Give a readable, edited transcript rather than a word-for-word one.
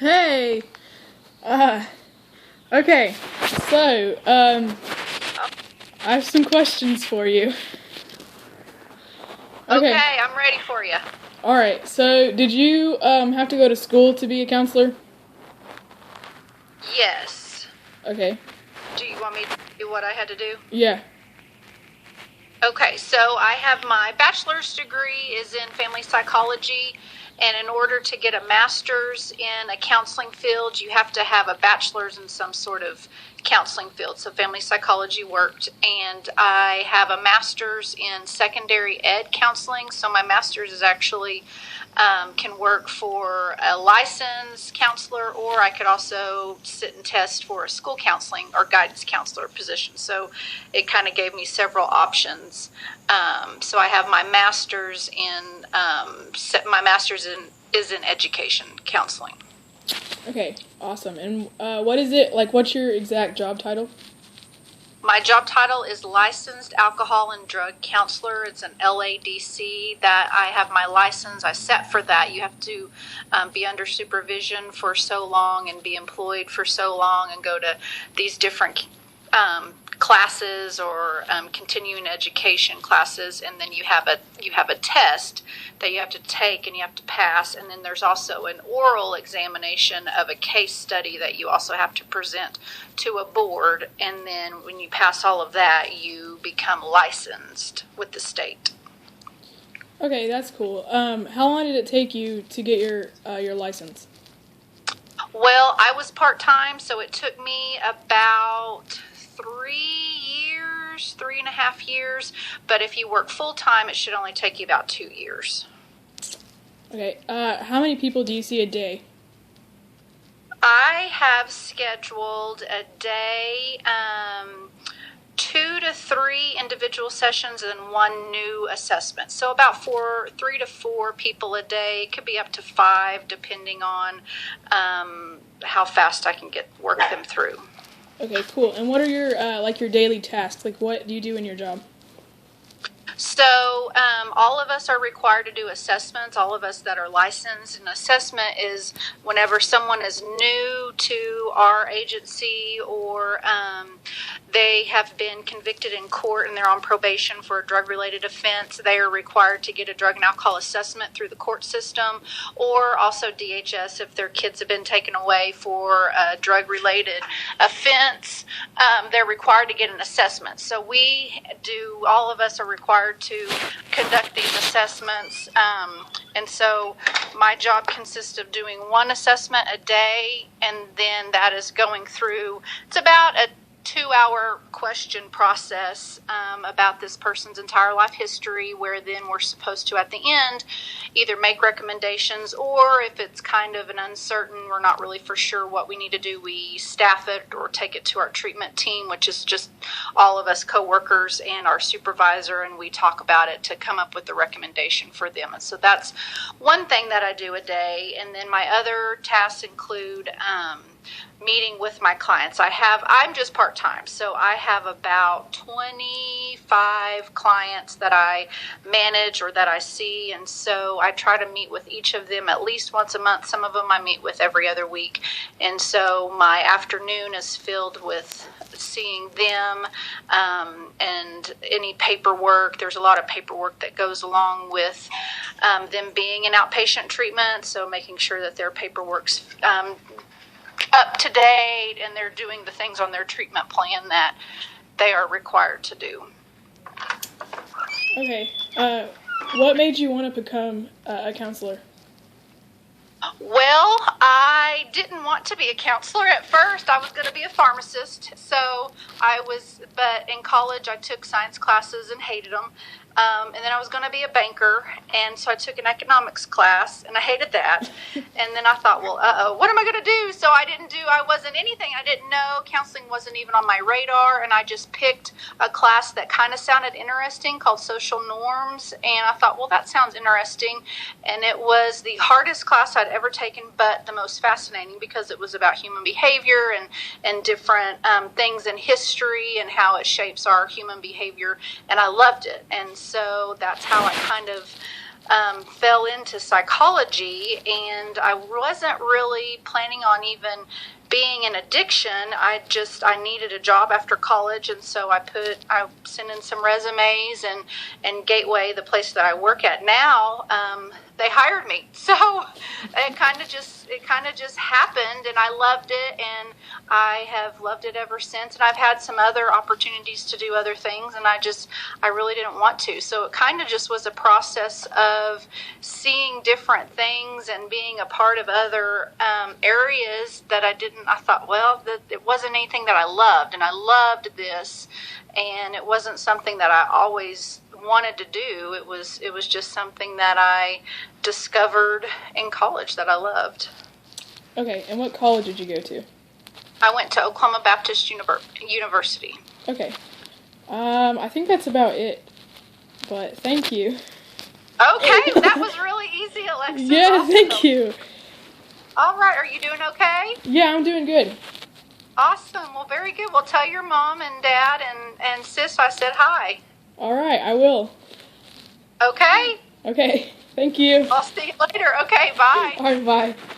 Hey. Uh, okay. So, I have some questions for you. Okay, I'm ready for you. All right. So, did you have to go to school to be a counselor? Yes. Okay. Do you want me to do what I had to do? Yeah. Okay, so I have my bachelor's degree is in family psychology, and in order to get a master's in a counseling field, you have to have a bachelor's in some sort of counseling field. So family psychology worked, and I have a master's in secondary ed counseling. So my master's is actually can work for a licensed counselor, or I could also sit and test for a school counseling or guidance counselor position. So it kind of gave me several options. So I have my master's in is in education counseling. Okay. Awesome. And what is it like? What's your exact job title? My job title is Licensed Alcohol and Drug Counselor. It's an LADC that I have my license. I set for that. You have to be under supervision for so long and be employed for so long and go to these different classes or continuing education classes, and then you have a test that you have to take and you have to pass, and then there's also an oral examination of a case study that you also have to present to a board, and then when you pass all of that, you become licensed with the state. Okay, that's cool. How long did it take you to get your license? Well, I was part-time, so it took me about 3.5 years, but if you work full-time, it should only take you about 2 years. Okay, how many people do you see a day? I have scheduled a day, 2 to 3 individual sessions and 1 new assessment. So about 3 to 4 people a day. It could be up to 5 depending on how fast I can work them through. Okay, cool. And what are your daily tasks? Like, what do you do in your job? So all of us are required to do assessments, all of us that are licensed. An assessment is whenever someone is new to our agency or they have been convicted in court and they're on probation for a drug-related offense, they are required to get a drug and alcohol assessment through the court system, or also DHS if their kids have been taken away for a drug-related offense. They're required to get an assessment. So all of us are required to conduct these assessments, and so my job consists of doing 1 assessment a day, and then that is going through, it's about a 2-hour question process about this person's entire life history, where then we're supposed to, at the end, either make recommendations, or if it's kind of an uncertain, we're not really for sure what we need to do, we staff it or take it to our treatment team, which is just all of us co-workers and our supervisor, and we talk about it to come up with the recommendation for them. And so that's one thing that I do a day. And then my other tasks include meeting with my clients. I'm just part-time, so I have about 25 clients that I manage or that I see, and so I try to meet with each of them at least once a month. Some of them I meet with every other week, and so my afternoon is filled with seeing them and any paperwork. There's a lot of paperwork that goes along with them being in outpatient treatment, so making sure that their paperwork's up to date and they're doing the things on their treatment plan that they are required to do. Okay. What made you want to become a counselor? Well, I didn't want to be a counselor at first. I was going to be a pharmacist. But in college I took science classes and hated them. And then I was going to be a banker, and so I took an economics class, and I hated that. And then I thought, well, what am I going to do? So I wasn't anything. I didn't know. Counseling wasn't even on my radar, and I just picked a class that kind of sounded interesting called Social Norms, and I thought, well, that sounds interesting. And it was the hardest class I'd ever taken, but the most fascinating because it was about human behavior and different things in history and how it shapes our human behavior, and I loved it. And so that's how I kind of fell into psychology, and I wasn't really planning on even being in addiction. I needed a job after college, and so I sent in some resumes, and Gateway, the place that I work at now, they hired me. So it kind of just happened, and I loved it, and I have loved it ever since. And I've had some other opportunities to do other things, and I really didn't want to. So it kind of just was a process of seeing different things and being a part of other areas that I thought, well, it wasn't anything that I loved, and I loved this, and it wasn't something that I always wanted to do. It was just something that I discovered in college that I loved. Okay, and what college did you go to? I went to Oklahoma Baptist University. Okay. I think that's about it. But thank you. Okay, that was really easy, Alexis. Yeah, Awesome. thank you. All right, are you doing okay? Yeah, I'm doing good. Awesome. Well, very good. Well, tell your mom and dad and sis I said hi. All right, I will. Okay? Okay, thank you. I'll see you later. Okay, bye. All right, bye.